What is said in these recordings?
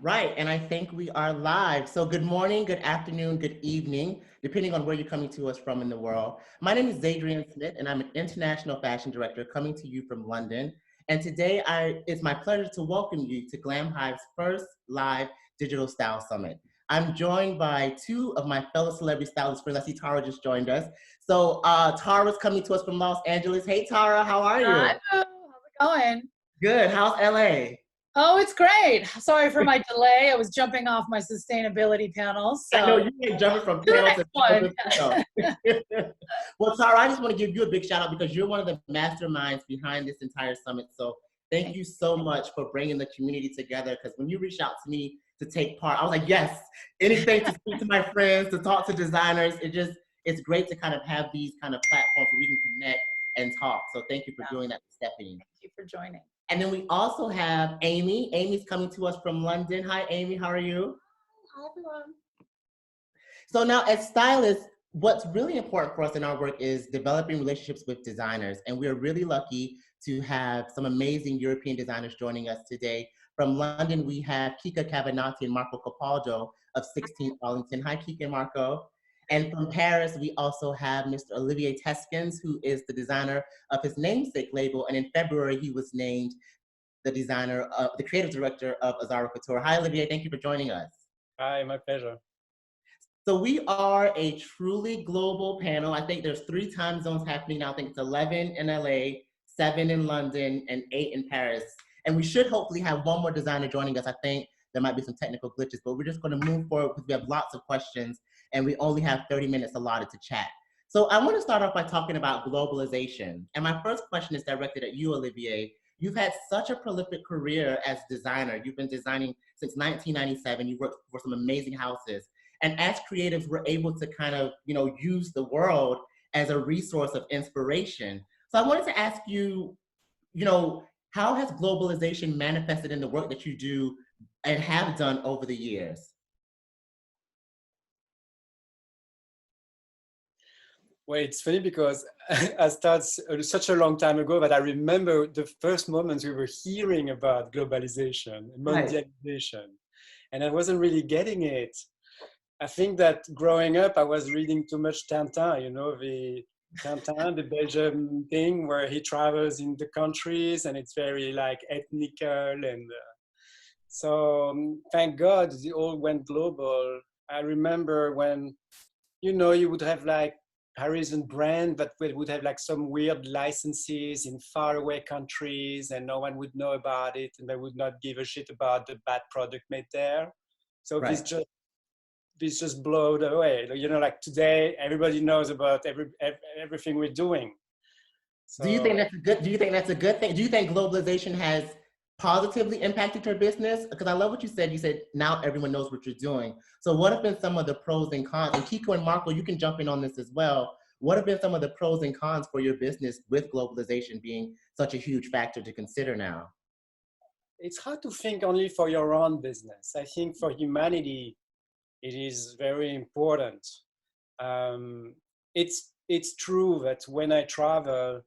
Right, and I think we are live. So good morning, good afternoon, good evening, depending on where you're coming to us from in the world. My name is Zadrian Smith, and I'm an international fashion director coming to you from London. And today it's my pleasure to welcome you to Glamhive's first live digital style summit. I'm joined by two of my fellow celebrity stylists friends. I see Tara just joined us. So Tara's coming to us from Los Angeles. Hey Tara, how are you? Hi, how's it going? Good, how's LA? Oh, it's great. Sorry for my delay. I was jumping off my sustainability panels. I know So you ain't jumping from to the panel next to one. panel to panel. Well, Tara, I just want to give you a big shout out because you're one of the masterminds behind this entire summit. So thank you so much for bringing the community together. Because when you reached out to me to take part, I was like, yes, anything to speak to my friends, to talk to designers. It's great to kind of have these kind of platforms where we can connect and talk. So thank you for doing that, Stephanie. Thank you for joining. And then we also have Aimee. Aimee's coming to us from London. Hi, Aimee, how are you? Hi, everyone. So now as stylists, what's really important for us in our work is developing relationships with designers. And we're really lucky to have some amazing European designers joining us today. From London, we have Kikka, Cavenati, and Marco Capaldo of 16 Arlington. Hi, Kikka and Marco. And from Paris, we also have Mr. Olivier Theyskens, who is the designer of his namesake label. And in February, he was named the creative director of Azara Couture. Hi, Olivier, thank you for joining us. Hi, my pleasure. So we are a truly global panel. I think there's 3 time zones happening now. I think it's 11 in LA, 7 in London, and 8 in Paris. And we should hopefully have one more designer joining us. I think there might be some technical glitches, but we're just going to move forward because we have lots of questions and we only have 30 minutes allotted to chat. So I want to start off by talking about globalization. And my first question is directed at you, Olivier. You've had such a prolific career as a designer. You've been designing since 1997. You've worked for some amazing houses. And as creatives, we're able to kind of, use the world as a resource of inspiration. So I wanted to ask you, how has globalization manifested in the work that you do and have done over the years? Well, it's funny because I started such a long time ago that I remember the first moments we were hearing about globalization, mondialization, and I wasn't really getting it. I think that growing up, I was reading too much Tintin, the Tintin, the Belgian thing where he travels in the countries and it's very like ethnical. And so thank God it all went global. I remember when, you would have like Parisian brand that would have like some weird licenses in faraway countries and no one would know about it and they would not give a shit about the bad product made there. So this just blowed away. Like today, everybody knows about everything we're doing. So, do you think that's a good thing? Do you think globalization has positively impacted your business? Because I love what you said. You said now everyone knows what you're doing. So what have been some of the pros and cons? And Kikka and Marco, you can jump in on this as well. What have been some of the pros and cons for your business with globalization being such a huge factor to consider now? It's hard to think only for your own business. I think for humanity, it is very important. It's true that when I travel,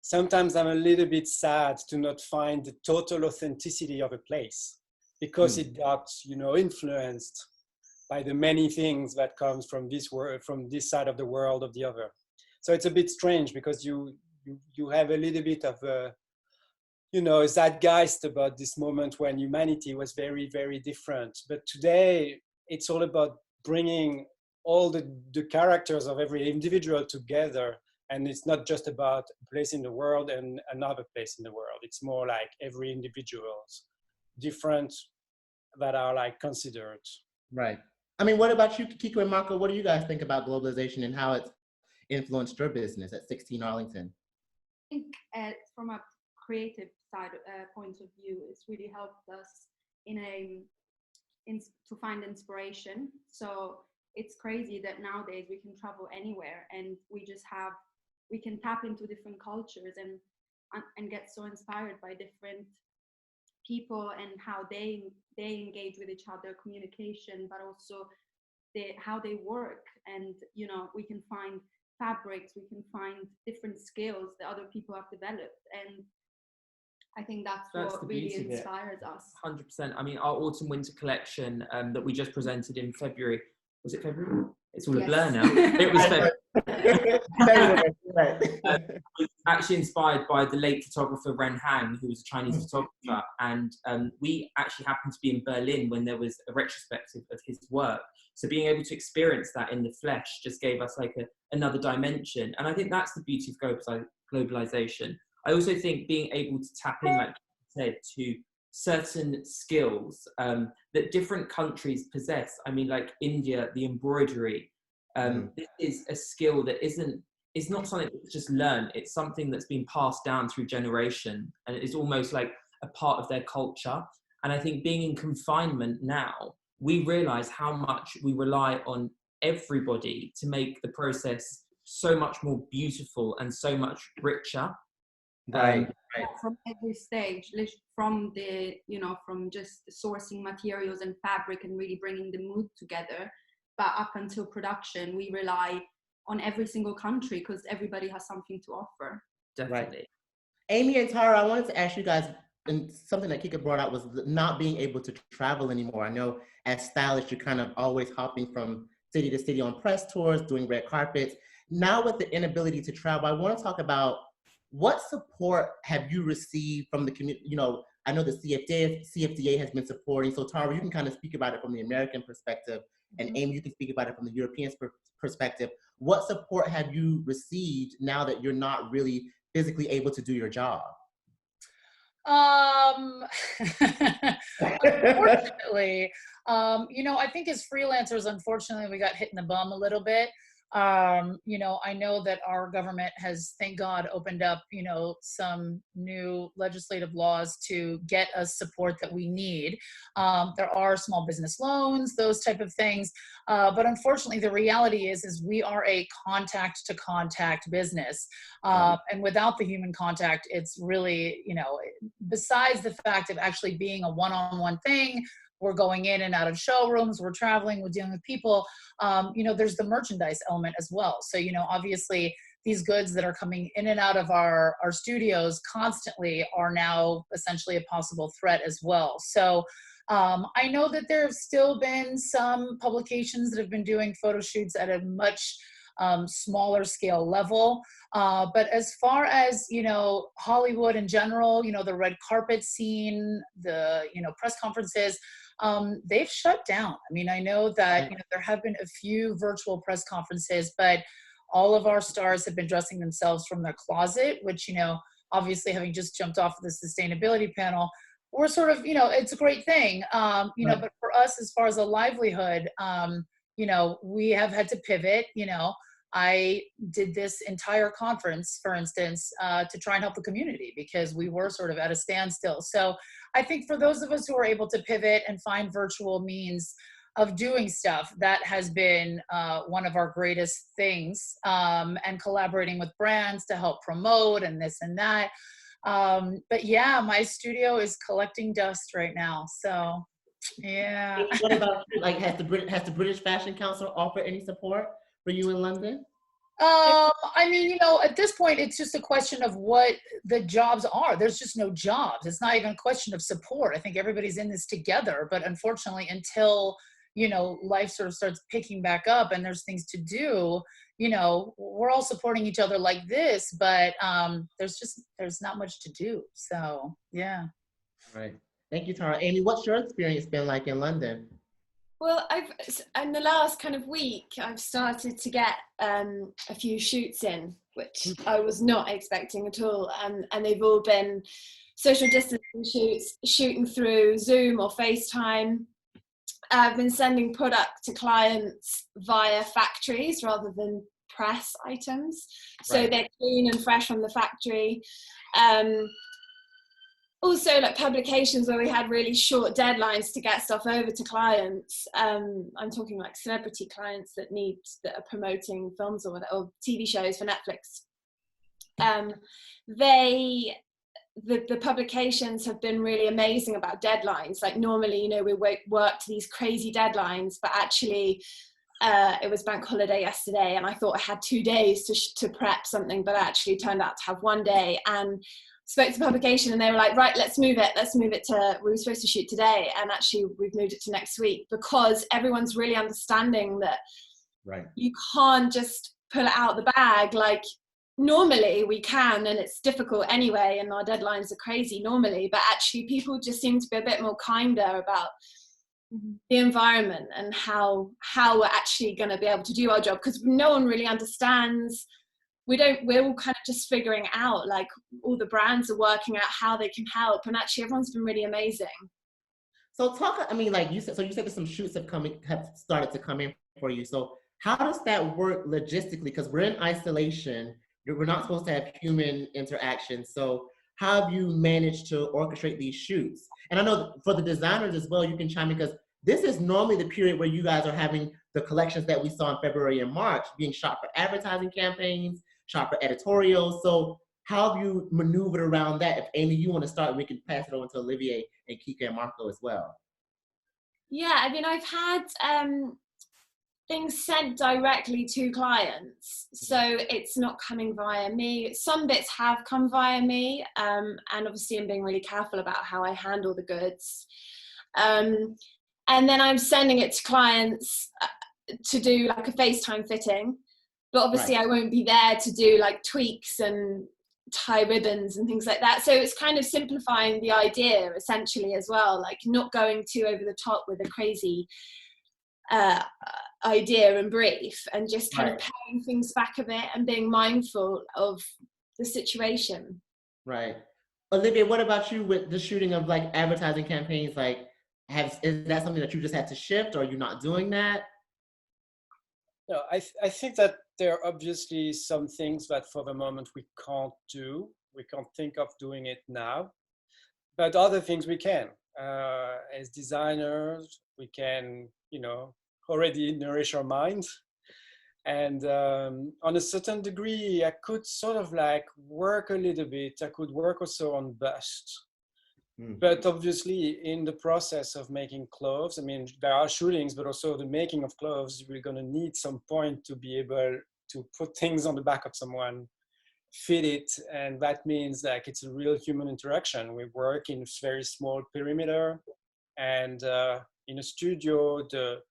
sometimes I'm a little bit sad to not find the total authenticity of a place because it got, influenced by the many things that comes from this world, from this side of the world or the other. So it's a bit strange because you have a little bit of a, zeitgeist about this moment when humanity was very, very different. But today, it's all about bringing all the characters of every individual together. And it's not just about a place in the world and another place in the world. It's more like every individual's different that are like considered. Right. I mean, what about you, Kikka and Marco? What do you guys think about globalization and how it's influenced your business at 16 Arlington? I think from a creative side point of view, it's really helped us to find inspiration. So it's crazy that nowadays we can travel anywhere and we can tap into different cultures and get so inspired by different people and how they engage with each other, communication, but also how they work. And we can find fabrics, we can find different skills that other people have developed. And I think that's That's what the really beauty of it. inspires us. 100%. I mean, our autumn winter collection that we just presented in February. Was it February? It's all a blur now. It was February. Was actually inspired by the late photographer Ren Hang, who was a Chinese photographer, and we actually happened to be in Berlin when there was a retrospective of his work. So being able to experience that in the flesh just gave us like another dimension. And I think that's the beauty of globalization. I also think being able to tap in, like you said, to certain skills that different countries possess. I mean, like India, the embroidery. This is a skill that it's not something that's just learned. It's something that's been passed down through generation, and it's almost like a part of their culture. And I think being in confinement now, we realize how much we rely on everybody to make the process so much more beautiful and so much richer. Right. From every stage, from the, from just sourcing materials and fabric and really bringing the mood together, but up until production, we rely on every single country because everybody has something to offer. Definitely. Right. Aimee and Tara, I wanted to ask you guys, and something that Kikka brought out was not being able to travel anymore. I know as stylists, you're kind of always hopping from city to city on press tours, doing red carpets. Now with the inability to travel, I want to talk about what support have you received from the community? I know the CFDA has been supporting. So Tara, you can kind of speak about it from the American perspective, and Aimee, you can speak about it from the European perspective. What support have you received now that you're not really physically able to do your job? Unfortunately, I think as freelancers, unfortunately, we got hit in the bum a little bit. I know that our government has, thank God, opened up, some new legislative laws to get us support that we need. There are small business loans, those type of things. But unfortunately, the reality is we are a contact to contact business. And without the human contact, it's really, besides the fact of actually being a one-on-one thing, we're going in and out of showrooms, we're traveling, we're dealing with people. There's the merchandise element as well. So, obviously these goods that are coming in and out of our studios constantly are now essentially a possible threat as well. So I know that there have still been some publications that have been doing photo shoots at a much smaller scale level. But as far as, Hollywood in general, the red carpet scene, the, press conferences, they've shut down. I mean, I know that, there have been a few virtual press conferences, but all of our stars have been dressing themselves from their closet, which, obviously having just jumped off of the sustainability panel, we're sort of, it's a great thing. But for us, as far as a livelihood, we have had to pivot. I did this entire conference, for instance, to try and help the community because we were sort of at a standstill. So I think for those of us who are able to pivot and find virtual means of doing stuff, that has been one of our greatest things, and collaborating with brands to help promote and this and that. But yeah, my studio is collecting dust right now. So yeah. What about, like, has the British Fashion Council offered any support for you in London? I mean, at this point, it's just a question of what the jobs are. There's just no jobs. It's not even a question of support. I think everybody's in this together, but unfortunately, until, life sort of starts picking back up and there's things to do, we're all supporting each other like this, but there's not much to do. So, yeah. Right. Thank you, Tara. Aimee, what's your experience been like in London? Well, in the last kind of week, I've started to get a few shoots in, which I was not expecting at all. And they've all been social distancing shoots, shooting through Zoom or FaceTime. I've been sending product to clients via factories rather than press items. So they're clean and fresh from the factory. Also, like publications where we had really short deadlines to get stuff over to clients. I'm talking like celebrity clients that are promoting films or TV shows for Netflix. The publications have been really amazing about deadlines. Like normally, we work to these crazy deadlines, but actually it was bank holiday yesterday and I thought I had 2 days to prep something, but actually turned out to have 1 day. And spoke to publication and they were like, right, let's move it to, we were supposed to shoot today, and actually we've moved it to next week, because everyone's really understanding that you can't just pull it out the bag. Like, normally we can, and it's difficult anyway, and our deadlines are crazy normally, but actually people just seem to be a bit more kinder about the environment and how we're actually going to be able to do our job, because no one really understands. We're all kind of just figuring out, like, all the brands are working out how they can help, and actually everyone's been really amazing. So like you said, that some shoots have started to come in for you. So how does that work logistically? Because we're in isolation, we're not supposed to have human interaction. So how have you managed to orchestrate these shoots? And I know for the designers as well, you can chime in, because this is normally the period where you guys are having the collections that we saw in February and March being shot for advertising campaigns, shot for editorials. So how have you maneuvered around that? If Aimee, you want to start, we can pass it over to Olivier and Kikka and Marco as well. Yeah, I mean, I've had things sent directly to clients, so it's not coming via me. Some bits have come via me, and obviously I'm being really careful about how I handle the goods. And then I'm sending it to clients to do like a FaceTime fitting, but obviously I won't be there to do like tweaks and tie ribbons and things like that. So it's kind of simplifying the idea essentially as well, like not going too over the top with a crazy idea and brief, and just kind of paring things back a bit and being mindful of the situation. Right. Olivier, what about you with the shooting of like advertising campaigns? Like, is that something that you just had to shift, or are you not doing that? No, I think that there are obviously some things that for the moment we can't do. We can't think of doing it now, but other things we can. As designers, we can, already nourish our minds. And on a certain degree, I could sort of like work a little bit. I could work also on bust. But obviously in the process of making clothes, I mean, there are shootings, but also the making of clothes, we're going to need some point to be able to put things on the back of someone, fit it. And that means like it's a real human interaction. We work in a very small perimeter, and in a studio, the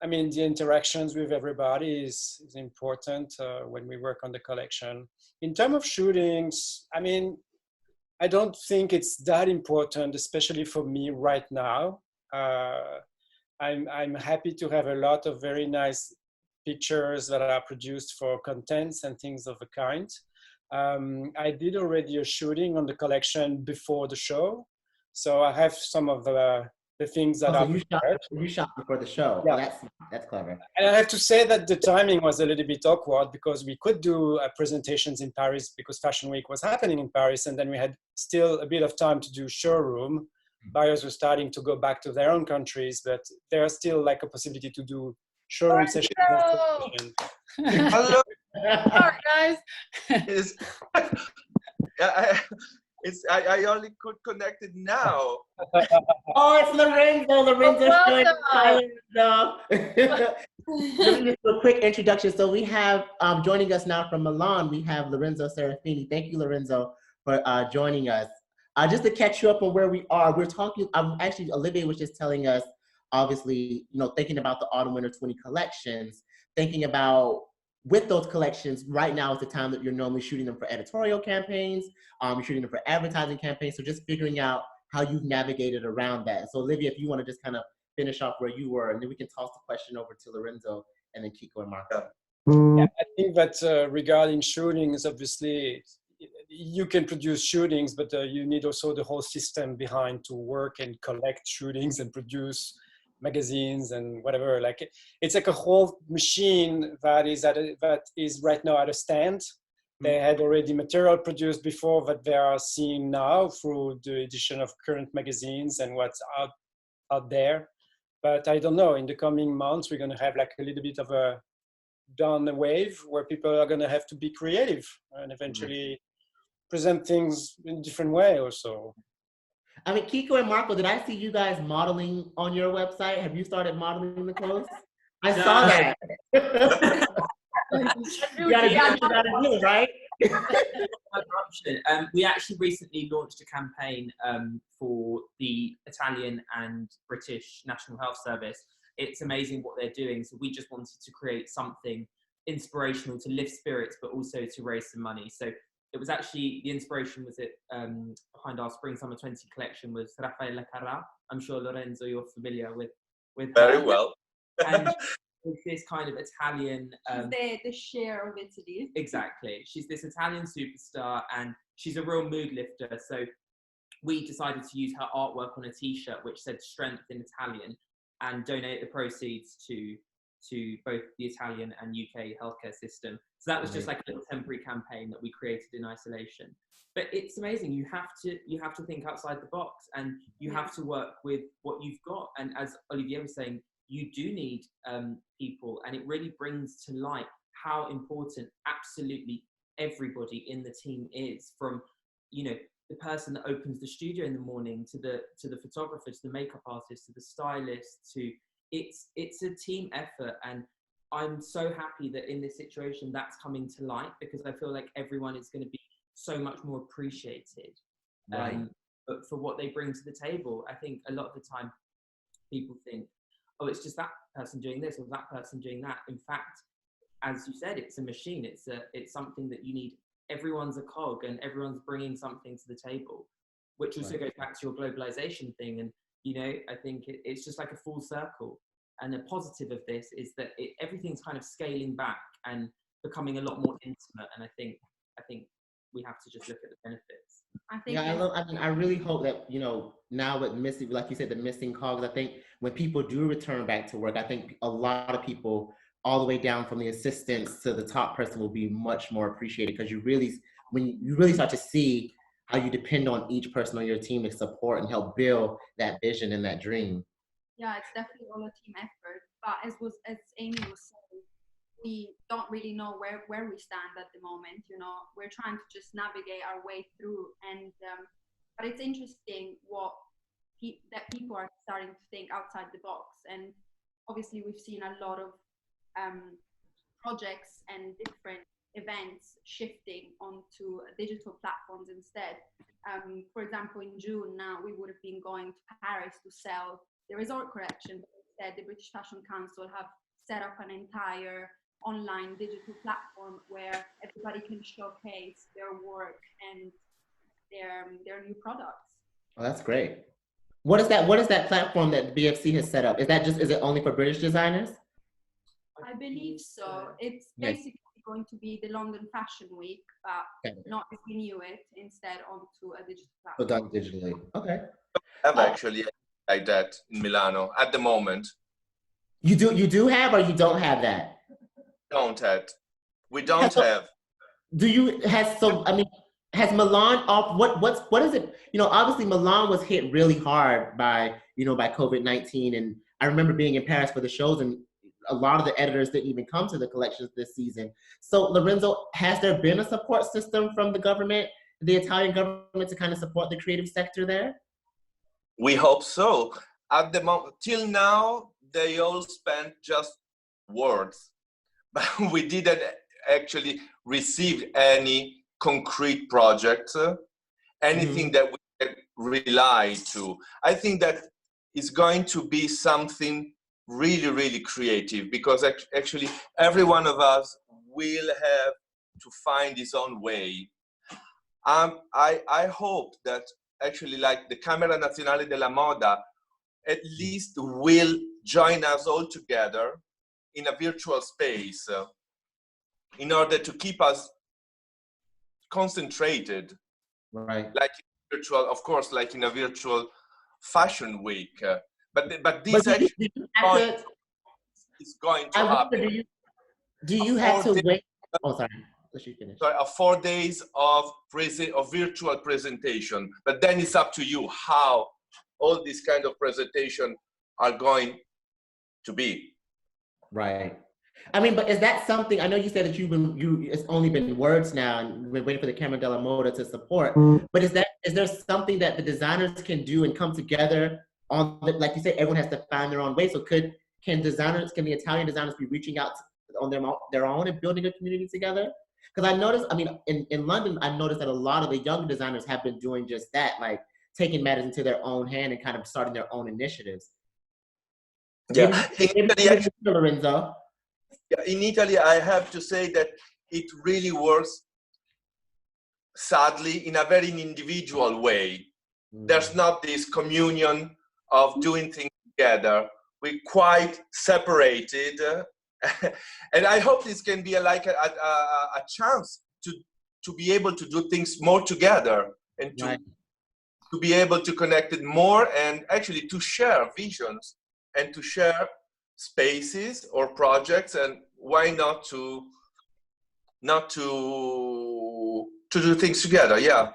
interactions with everybody is important when we work on the collection. In terms of shootings, I mean, I don't think it's that important, especially for me right now. I'm happy to have a lot of very nice pictures that are produced for contents and things of the kind. I did already a shooting on the collection before the show, so I have some of the things that you shot before the show. Yeah. Well, that's clever. And I have to say that the timing was a little bit awkward, because we could do presentations in Paris because Fashion Week was happening in Paris, and then we had still a bit of time to do showroom. Buyers were starting to go back to their own countries, but there's still like a possibility to do showroom sessions. Hello. Sorry, guys. I only could connect it now. Oh, it's Lorenzo. Lorenzo's joining us. Just a quick introduction. So we have joining us now from Milan, we have Lorenzo Serafini. Thank you, Lorenzo, for joining us. Just to catch you up on where we are, we're talking, actually, Olivier was just telling us, obviously, thinking about the autumn-winter 20 collections, thinking about with those collections, right now is the time that you're normally shooting them for editorial campaigns, you're shooting them for advertising campaigns, so just figuring out how you've navigated around that. So Olivia, if you want to just kind of finish off where you were, and then we can toss the question over to Lorenzo and then Kikka and Marco. Yeah, I think that regarding shootings, obviously, you can produce shootings, but you need also the whole system behind to work and collect shootings and produce magazines and whatever. Like it's like a whole machine that is right now at a stand. They had already material produced before that they are seeing now through the edition of current magazines and what's out there. But I don't know, in the coming months, we're going to have like a little bit of a down the wave where people are going to have to be creative and eventually present things in a different way also. I mean, Kikka and Marco, did I see you guys modeling on your website? Have you started modeling the clothes? I saw that. You gotta do, right? We actually recently launched a campaign for the Italian and British National Health Service. It's amazing what they're doing. So we just wanted to create something inspirational to lift spirits, but also to raise some money. So it was actually, the inspiration was behind our Spring Summer 20 collection was Raffaella Carrà. I'm sure, Lorenzo, you're familiar with her. Very well. And it's this kind of Italian... the share of Italy. Exactly. She's this Italian superstar and she's a real mood lifter. So we decided to use her artwork on a t-shirt which said strength in Italian and donate the proceeds to both the Italian and UK healthcare system. So that was just like a little temporary campaign that we created in isolation. But it's amazing. You have to think outside the box and you have to work with what you've got. And as Olivier was saying, you do need people, and it really brings to light how important absolutely everybody in the team is, from, you know, the person that opens the studio in the morning to the photographer, to the makeup artist, to the stylist, to it's a team effort. And I'm so happy that in this situation that's coming to light, because I feel like everyone is going to be so much more appreciated for what they bring to the table. I think a lot of the time people think, oh, it's just that person doing this or that person doing that. In fact, as you said, it's a machine. It's something that you need. Everyone's a cog and everyone's bringing something to the table, which also goes back to your globalization thing. And, you know, I think it's just like a full circle. And the positive of this is that everything's kind of scaling back and becoming a lot more intimate. And I think we have to just look at the benefits. I really hope that, you know, now with missing, like you said, the missing cogs, I think when people do return back to work, I think a lot of people all the way down from the assistants to the top person will be much more appreciated, because when you really start to see how you depend on each person on your team to support and help build that vision and that dream. Yeah, it's definitely all a team effort. But as Aimee was saying, we don't really know where we stand at the moment. You know, we're trying to just navigate our way through. And but it's interesting that people are starting to think outside the box. And obviously, we've seen a lot of projects and different events shifting onto digital platforms instead. For example, in June now, we would have been going to Paris to sell the resort collection, but instead the British Fashion Council have set up an entire online digital platform where everybody can showcase their work and their new products. Oh, that's great. What is that platform that BFC has set up? Is it only for British designers? I believe so. It's basically going to be the London Fashion Week, but not as we knew it, instead onto a digital platform. So done digitally. Okay. I have actually like that in Milano at the moment. You do have, or you don't have that? We don't have. Has Milan what is it? You know, obviously Milan was hit really hard by COVID-19, and I remember being in Paris for the shows, and a lot of the editors didn't even come to the collections this season. So Lorenzo, has there been a support system from the government, the Italian government, to kind of support the creative sector there? We hope so. At the moment, till now, they all spent just words, but we didn't actually receive any concrete projects, anything that we can rely to. I think that is going to be something really, really creative, because actually every one of us will have to find his own way. I hope that actually, like the Camera Nazionale della Moda, at least will join us all together in a virtual space in order to keep us concentrated. Right. Like virtual, of course, like in a virtual fashion week. But this actually is going to happen. Do you have to wait? Oh, sorry. Let you finish. So 4 days of virtual presentation, but then it's up to you how all these kind of presentation are going to be. Right. I mean, but is that something? I know you said that it's only been words now, and we're waiting for the Camera della Moda to support. But is there something that the designers can do and come together on? Like you said, everyone has to find their own way. So can the Italian designers be reaching out on their own and building a community together? Because I noticed, I mean, in London, I've noticed that a lot of the young designers have been doing just that, like taking matters into their own hand and kind of starting their own initiatives. Yeah, Lorenzo. Yeah, in Italy, I have to say that it really works, sadly, in a very individual way. There's not this communion of doing things together. We're quite separated. And I hope this can be like a chance to be able to do things more together and to be able to connect it more and actually to share visions and to share spaces or projects, and why not to do things together. Yeah,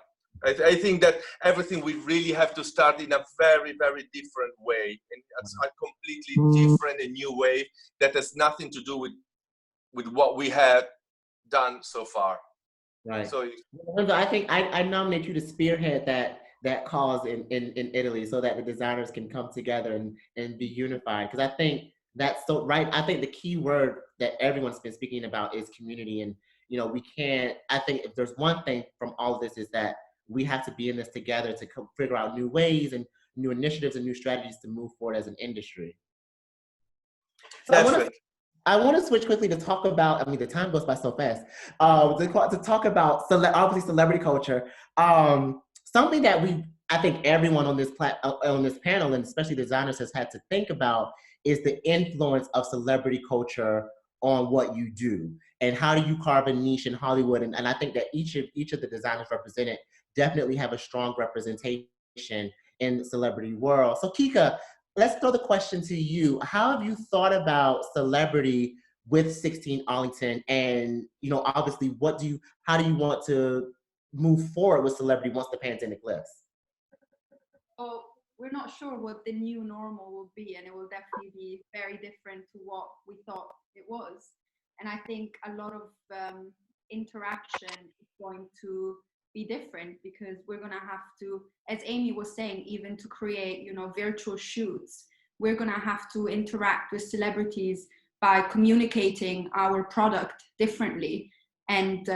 I think that everything we really have to start in a very, very different way, and it's a completely different and new way that has nothing to do with what we had done so far. Right. So I think I nominate you to spearhead that cause in Italy, so that the designers can come together and be unified. Because I think that's so right. I think the key word that everyone's been speaking about is community. And, you know, we can't, I think if there's one thing from all of this is that we have to be in this together to figure out new ways and new initiatives and new strategies to move forward as an industry. So I want to switch quickly to talk about, I mean, the time goes by so fast, to talk about obviously celebrity culture. Something that I think everyone on this panel, and especially designers, has had to think about is the influence of celebrity culture on what you do, and how do you carve a niche in Hollywood. And I think that each of the designers represented definitely have a strong representation in the celebrity world. So Kikka, let's throw the question to you. How have you thought about celebrity with 16 Arlington? And, you know, obviously, how do you want to move forward with celebrity once the pandemic lifts? Oh, we're not sure what the new normal will be, and it will definitely be very different to what we thought it was. And I think a lot of interaction is going to be different, because we're going to have to, as Aimee was saying, even to create, you know, virtual shoots, we're going to have to interact with celebrities by communicating our product differently. And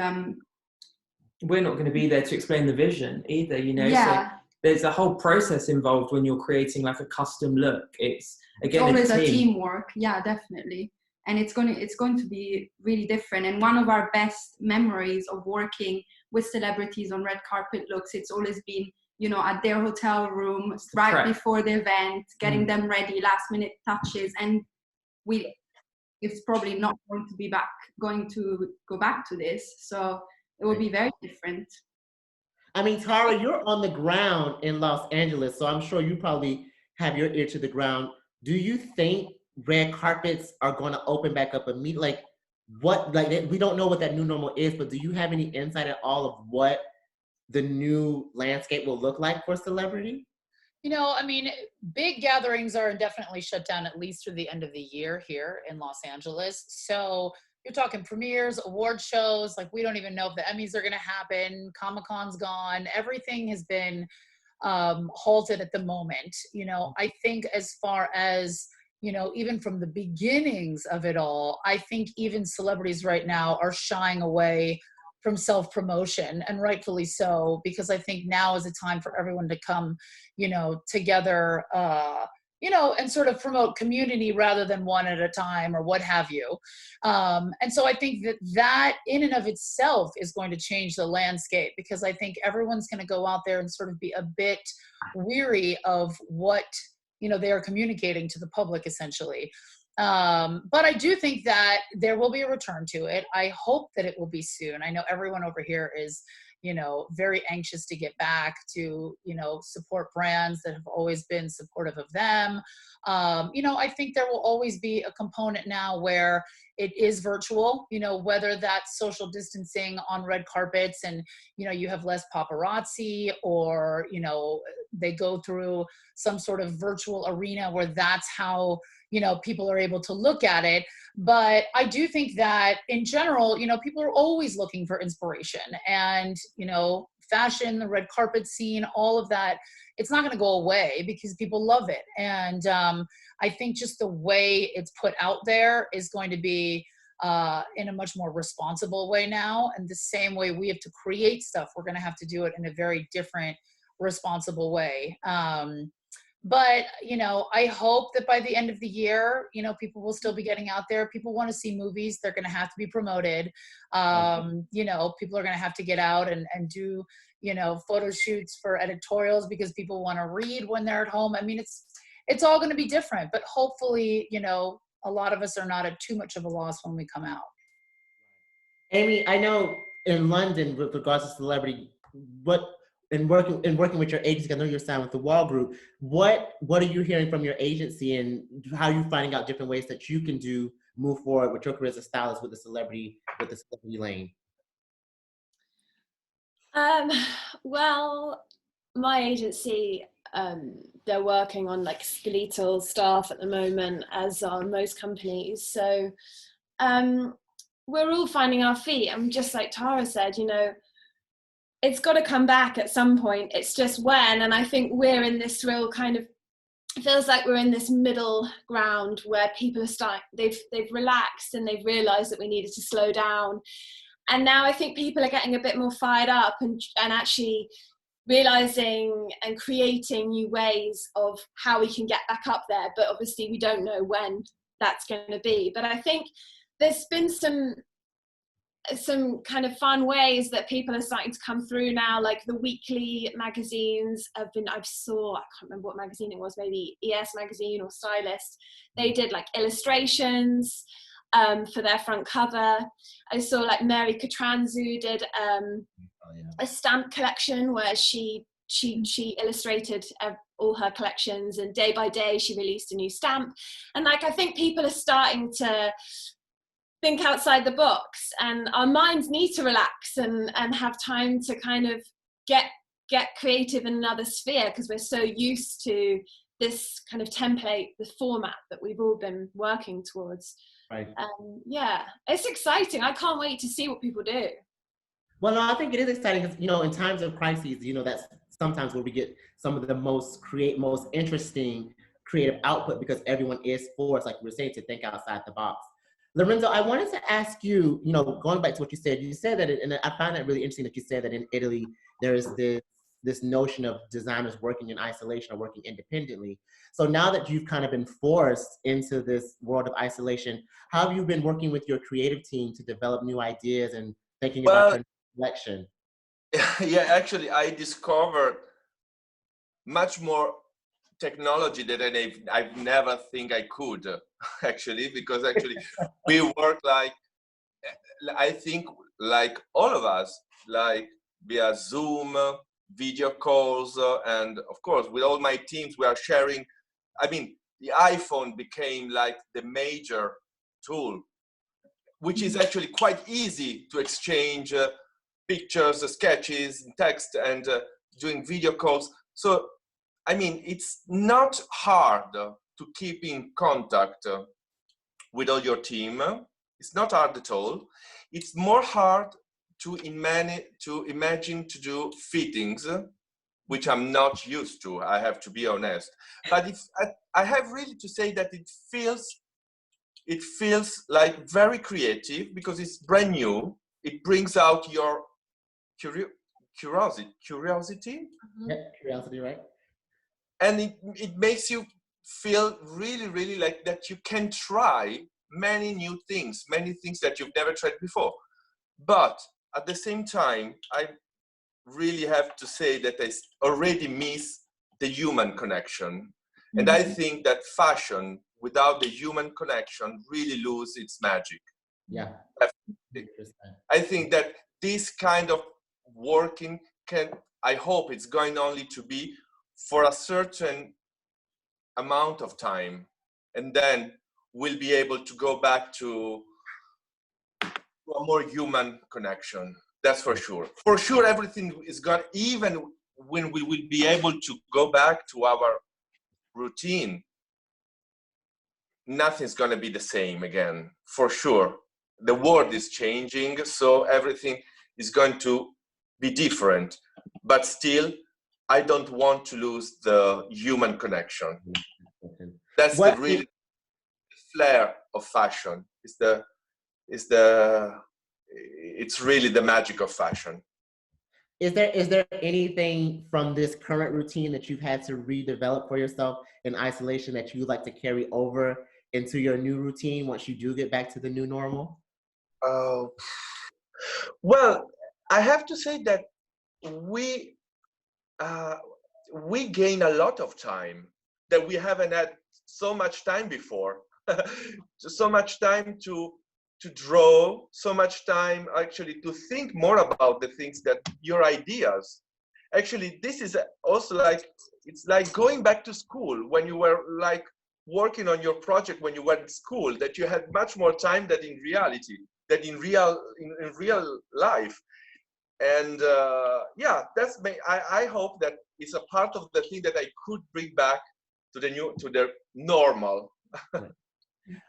we're not going to be there to explain the vision either, you know. Yeah. So there's a whole process involved when you're creating like a custom look. It's again always a teamwork. Yeah, definitely. And it's going to be really different. And one of our best memories of working with celebrities on red carpet looks, it's always been, you know, at their hotel room right before the event, getting them ready, last minute touches. And it's probably not going to go back to this. So it will be very different. I mean, Tara, you're on the ground in Los Angeles, so I'm sure you probably have your ear to the ground. Do you think red carpets are going to open back up immediately? We don't know what that new normal is, but do you have any insight at all of what the new landscape will look like for celebrity? You know, I mean, big gatherings are definitely shut down at least through the end of the year here in Los Angeles. So you're talking premieres, award shows, like we don't even know if the Emmys are going to happen. Comic-Con's gone. Everything has been halted at the moment. You know, I think as far as, you know, even from the beginnings of it all, I think even celebrities right now are shying away from self-promotion, and rightfully so, because I think now is a time for everyone to come, you know, together, you know, and sort of promote community rather than one at a time or what have you. And so I think that in and of itself is going to change the landscape, because I think everyone's going to go out there and sort of be a bit weary of what, you know, they are communicating to the public essentially. But I do think that there will be a return to it. I hope that it will be soon. I know everyone over here is, you know, very anxious to get back to, you know, support brands that have always been supportive of them. You know, I think there will always be a component now where it is virtual, you know, whether that's social distancing on red carpets and, you know, you have less paparazzi, or, you know, they go through some sort of virtual arena where that's how, you know, people are able to look at it. But I do think that in general, you know, people are always looking for inspiration, and, you know, fashion, the red carpet scene, all of that, it's not going to go away because people love it. And I think just the way it's put out there is going to be in a much more responsible way now. And the same way we have to create stuff, we're going to have to do it in a very different, responsible way. But, you know, I hope that by the end of the year, you know, people will still be getting out there. People want to see movies. They're going to have to be promoted. You know, people are going to have to get out and do, you know, photo shoots for editorials because people want to read when they're at home. I mean, it's all going to be different, but hopefully, you know, a lot of us are not at too much of a loss when we come out. Aimee, I know in London, with regards to celebrity, in working with your agency, I know you're signed with the Wall Group. What are you hearing from your agency, and how are you finding out different ways that you can move forward with your career as a stylist with the celebrity lane? Well, my agency, they're working on like skeletal staff at the moment, as are most companies. So we're all finding our feet. And just like Tara said, you know, it's got to come back at some point. It's just when. And I think we're in this real kind of, it feels like we're in this middle ground where people are they've relaxed and they've realized that we needed to slow down. And now I think people are getting a bit more fired up and actually realizing and creating new ways of how we can get back up there. But obviously we don't know when that's going to be. But I think there's been some kind of fun ways that people are starting to come through now, like the weekly magazines I can't remember what magazine it was, maybe ES magazine or Stylist. They did like illustrations for their front cover. I saw like Mary Katranzu did a stamp collection where she illustrated all her collections, and day by day she released a new stamp. And like, I think people are starting to think outside the box, and our minds need to relax and have time to kind of get creative in another sphere, because we're so used to this kind of template, the format that we've all been working towards. Right. Yeah, it's exciting. I can't wait to see what people do. Well, no, I think it is exciting because, you know, in times of crises, you know, that's sometimes where we get some of the most interesting creative output, because everyone is forced, like we were saying, to think outside the box. Lorenzo, I wanted to ask you, you know, going back to what you said that, and I find it really interesting that you said that in Italy, there is this notion of designers working in isolation or working independently. So now that you've kind of been forced into this world of isolation, how have you been working with your creative team to develop new ideas and thinking about your collection? Yeah, actually, I discovered much more technology that I've never think I could, actually, because actually we work like, I think like all of us, like via Zoom, video calls, and of course with all my teams we are sharing. I mean, the iPhone became like the major tool, which is actually quite easy to exchange pictures, sketches, text, and doing video calls. So I mean, it's not hard to keep in contact with all your team. It's not hard at all. It's more hard to imagine to do fittings, which I'm not used to, I have to be honest. But I have really to say that it feels like very creative because it's brand new. It brings out your curiosity. Yeah, curiosity, right? And it makes you feel really, really like that you can try many new things, many things that you've never tried before. But at the same time, I really have to say that I already miss the human connection. Mm-hmm. And I think that fashion without the human connection really loses its magic. Yeah. I think that this kind of working I hope it's going only to be for a certain amount of time, and then we'll be able to go back to a more human connection. That's for sure. For sure, everything is gone, even when we will be able to go back to our routine, nothing's going to be the same again, for sure. The world is changing, so everything is going to be different, but still, I don't want to lose the human connection. That's the real flair of fashion. It's the it's really the magic of fashion. Is there anything from this current routine that you've had to redevelop for yourself in isolation that you'd like to carry over into your new routine once you do get back to the new normal? Well, I have to say that we gain a lot of time that we haven't had so much time before. So much time to draw, so much time actually to think more about the things that your ideas. Actually, this is also like, it's like going back to school when you were like working on your project when you were in school, that you had much more time than in reality, than in real life. And yeah, that's I hope that it's a part of the thing that I could bring back to the normal.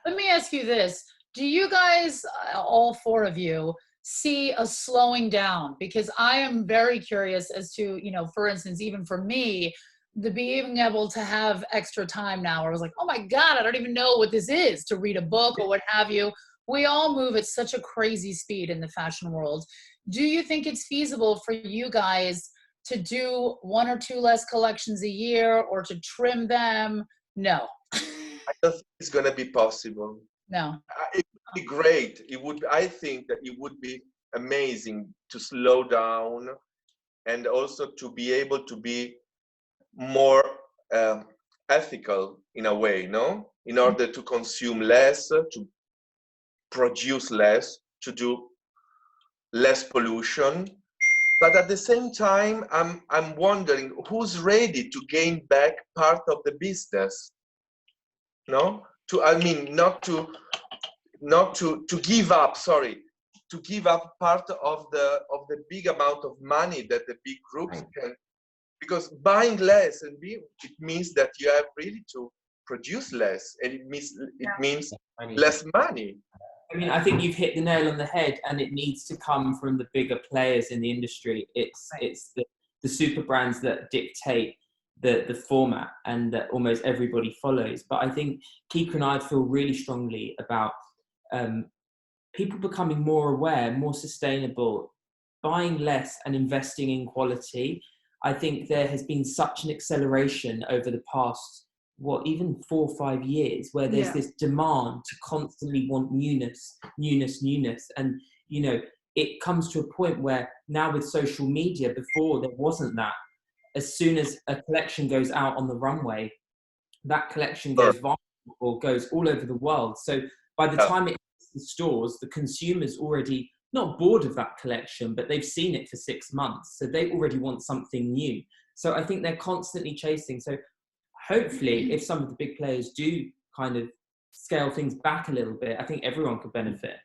Let me ask you this. Do you guys, all four of you, see a slowing down? Because I am very curious as to, you know, for instance, even for me, the being able to have extra time now, where I was like, oh my God, I don't even know what this is, to read a book or what have you. We all move at such a crazy speed in the fashion world. Do you think it's feasible for you guys to do 1 or 2 less collections a year, or to trim them? No. I don't think it's going to be possible. No. It would be great. I think that it would be amazing to slow down, and also to be able to be more ethical in a way, no? In order to consume less, to produce less, to do less pollution. But at the same time, I'm wondering who's ready to gain back part of the business. No, not to give up. Sorry, to give up part of the big amount of money that the big groups can, because buying less it means that you have really to produce less, and it means less money. I mean, I think you've hit the nail on the head, and it needs to come from the bigger players in the industry. It's the super brands that dictate the format, and that almost everybody follows. But I think Kikka and I feel really strongly about people becoming more aware, more sustainable, buying less and investing in quality. I think there has been such an acceleration over the past, even 4 or 5 years, where there's this demand to constantly want newness. And, you know, it comes to a point where now with social media, before there wasn't that. As soon as a collection goes out on the runway, that collection goes viral or goes all over the world. So by the time it hits the stores, the consumer's already not bored of that collection, but they've seen it for 6 months. So they already want something new. So I think they're constantly chasing. So hopefully, if some of the big players do kind of scale things back a little bit, I think everyone could benefit.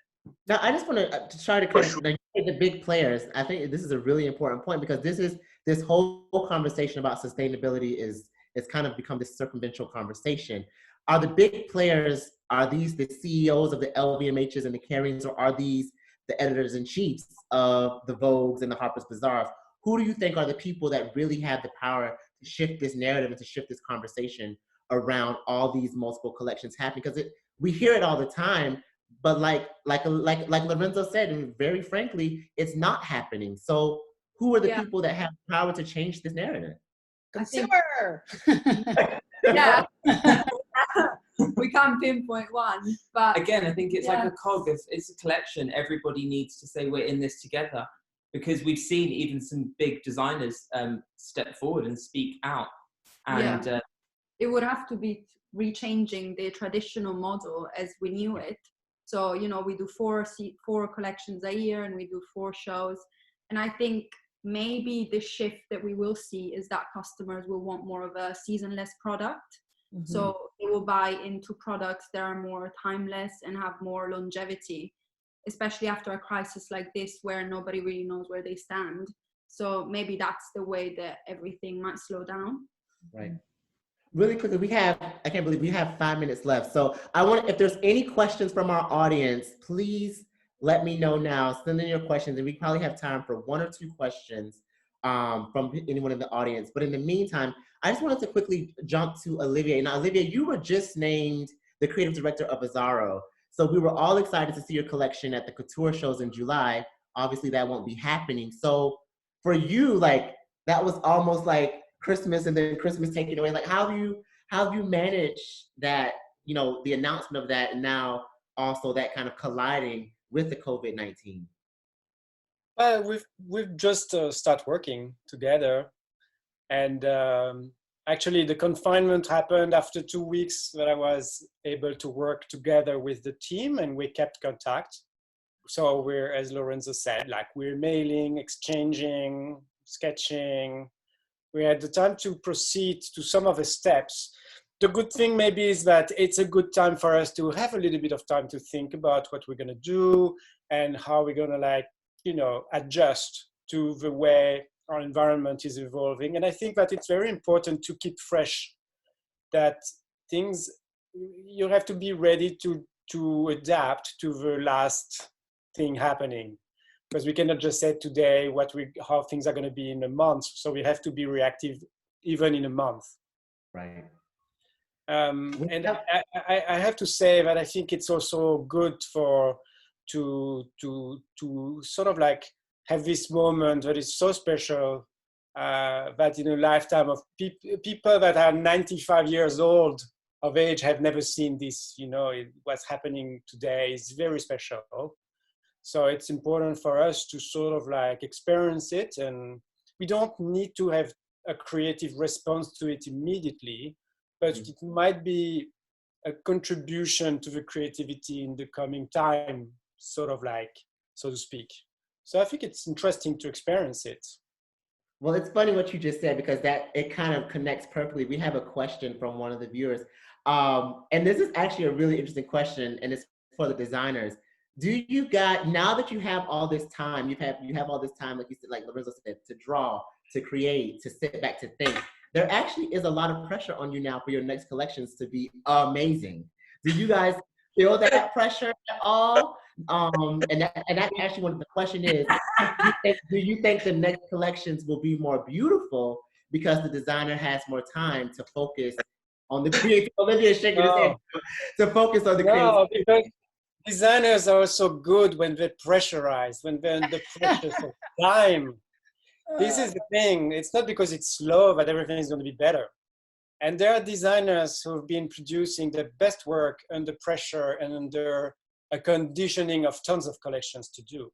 Now, I just want to try to connect the big players. I think this is a really important point, because this whole conversation about sustainability is kind of become this circumventional conversation. Are the big players, are these the CEOs of the LVMHs and the Kerings, or are these the editors-in-chiefs of the Vogues and the Harper's Bazaars? Who do you think are the people that really have the power to shift this narrative and to shift this conversation around all these multiple collections happening? Because we hear it all the time, but like Lorenzo said, and very frankly, it's not happening. So who are the people that have power to change this narrative? Consumer. Yeah. We can't pinpoint one, but again, I think it's like a cog. It's a collection. Everybody needs to say we're in this together, because we've seen even some big designers step forward and speak out. And it would have to be rechanging the traditional model as we knew it. So, you know, we do 4 collections a year, and we do 4 shows. And I think maybe the shift that we will see is that customers will want more of a seasonless product. Mm-hmm. So they will buy into products that are more timeless and have more longevity, especially after a crisis like this where nobody really knows where they stand. So maybe that's the way that everything might slow down. Right. Really quickly, I can't believe we have 5 minutes left. So if there's any questions from our audience, please let me know now. Send in your questions, and we probably have time for 1 or 2 questions from anyone in the audience. But in the meantime, I just wanted to quickly jump to Olivier. Now, Olivier, you were just named the creative director of Azzaro. So we were all excited to see your collection at the couture shows in July. Obviously that won't be happening. So for you, like, that was almost like Christmas and then Christmas taken away. Like, how have you managed that, you know, the announcement of that and now also that kind of colliding with the COVID-19? Well, we've just started working together, and actually the confinement happened after 2 weeks that I was able to work together with the team, and we kept contact. So we're, as Lorenzo said, like, we're mailing, exchanging, sketching. We had the time to proceed to some of the steps. The good thing maybe is that it's a good time for us to have a little bit of time to think about what we're gonna do and how we're gonna, like, you know, adjust to the way our environment is evolving. And I think that it's very important to keep fresh that things, you have to be ready to adapt to the last thing happening, because we cannot just say today how things are going to be in a month. So we have to be reactive even in a month. Right. And I have to say that I think it's also good to sort of like have this moment that is so special, that in a lifetime of people that are 95 years old of age have never seen this, you know, what's happening today is very special. So it's important for us to sort of like experience it, and we don't need to have a creative response to it immediately, but it might be a contribution to the creativity in the coming time, sort of like, so to speak. So I think it's interesting to experience it. Well, it's funny what you just said, because that it kind of connects perfectly. We have a question from one of the viewers. And this is actually a really interesting question, and it's for the designers. Do you guys, now that you have all this time, you have all this time, like you said, like Lorenzo said, to draw, to create, to sit back, to think, there actually is a lot of pressure on you now for your next collections to be amazing. Do you guys feel that pressure at all? And that actually, the question is, do you think the next collections will be more beautiful because the designer has more time to focus on the creative? Olivier is shaking his head, to focus on the creative. No, because designers are so good when they're pressurized, when they're under pressure of time. This is the thing. It's not because it's slow that everything is going to be better. And there are designers who have been producing the best work under pressure and under a conditioning of tons of collections to do.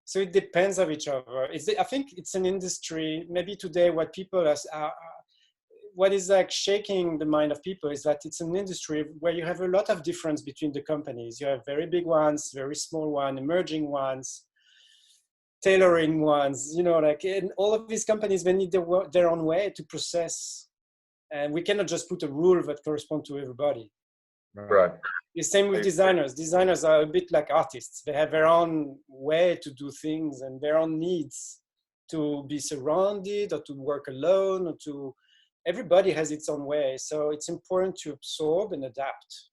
So it depends on each other. I think it's an industry, maybe today what people are, what is like shaking the mind of people is that it's an industry where you have a lot of difference between the companies. You have very big ones, very small ones, emerging ones, tailoring ones, you know, like, and all of these companies, they need their own way to process. And we cannot just put a rule that corresponds to everybody. Right. The same with designers. Designers are a bit like artists. They have their own way to do things and their own needs to be surrounded or to work alone, or to, everybody has its own way. So it's important to absorb and adapt.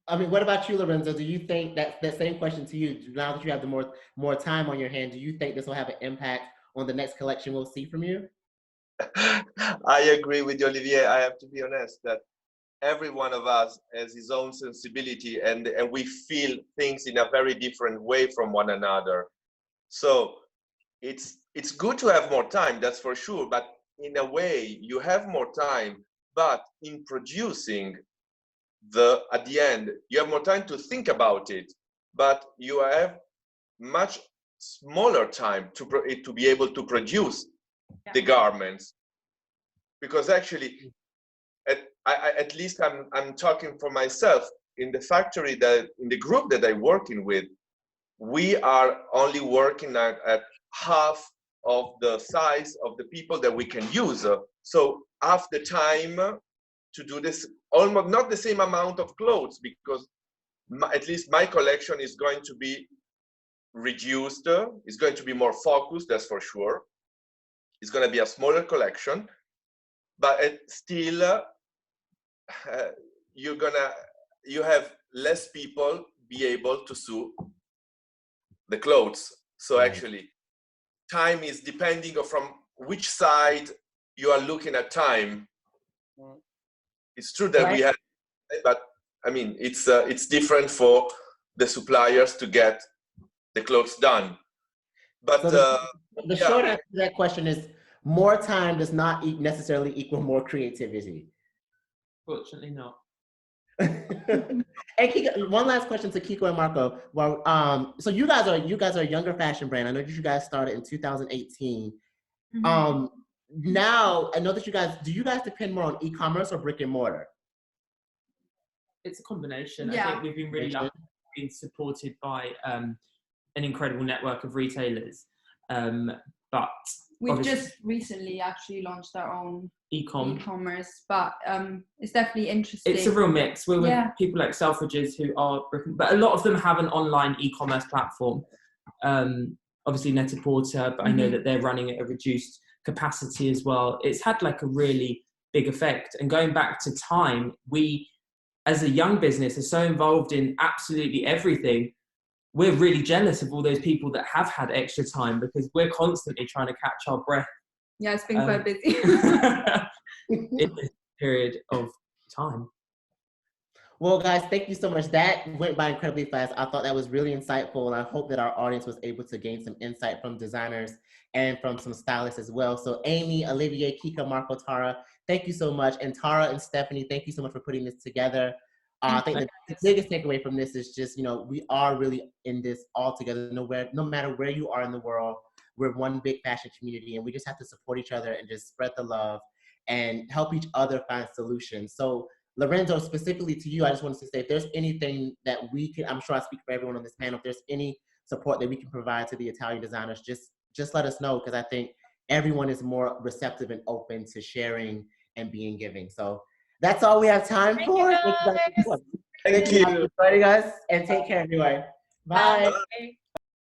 I mean, what about you, Lorenzo? Do you think that same question to you, now that you have the more time on your hands, do you think this will have an impact on the next collection we'll see from you? I agree with you, Olivier. I have to be honest that every one of us has his own sensibility, and we feel things in a very different way from one another. So it's good to have more time, that's for sure. But in a way, you have more time, but in producing at the end, you have more time to think about it, but you have much smaller time to be able to produce the garments, because actually, at least I'm talking for myself. In the factory, in the group that I'm working with, we are only working at half of the size of the people that we can use. So half the time to do this, almost not the same amount of clothes, because at least my collection is going to be reduced. It's going to be more focused, that's for sure. It's going to be a smaller collection, but still you have less people be able to sew the clothes. So actually, time is depending on from which side you are looking at time. It's true that we have, but I mean, it's different for the suppliers to get the clothes done. But so the short answer to that question is more time does not necessarily equal more creativity. Fortunately not. And Kikka, one last question to Kiko and Marco. Well, so you guys are a younger fashion brand. I know that you guys started in 2018. Mhm. Now I know that do you guys depend more on e-commerce or brick and mortar? It's a combination. Yeah. I think we've been really lucky, being supported by an incredible network of retailers. But We've just recently actually launched our own e-commerce, but it's definitely interesting. it's a real mix. We're with people like Selfridges who are, but a lot of them have an online e-commerce platform. Obviously Net-a-Porter, but I know that they're running at a reduced capacity as well. It's had like a really big effect. And going back to time, we, as a young business, are so involved in absolutely everything. We're really jealous of all those people that have had extra time, because we're constantly trying to catch our breath. Yeah, it's been quite busy. In this period of time. Well, guys, thank you so much. That went by incredibly fast. I thought that was really insightful, and I hope that our audience was able to gain some insight from designers and from some stylists as well. So Aimee, Olivier, Kikka, Marco, Tara, thank you so much. And Tara and Stephanie, thank you so much for putting this together. I think the biggest takeaway from this is just, we are really in this all together. No matter where you are in the world, we're one big fashion community, and we just have to support each other and just spread the love and help each other find solutions. So Lorenzo, specifically to you, I just wanted to say, if there's anything that we can, I'm sure I speak for everyone on this panel, if there's any support that we can provide to the Italian designers, just let us know, because I think everyone is more receptive and open to sharing and being giving. So that's all we have time for. Thank you. Thank you, guys, and take care, everyone. Bye. Bye.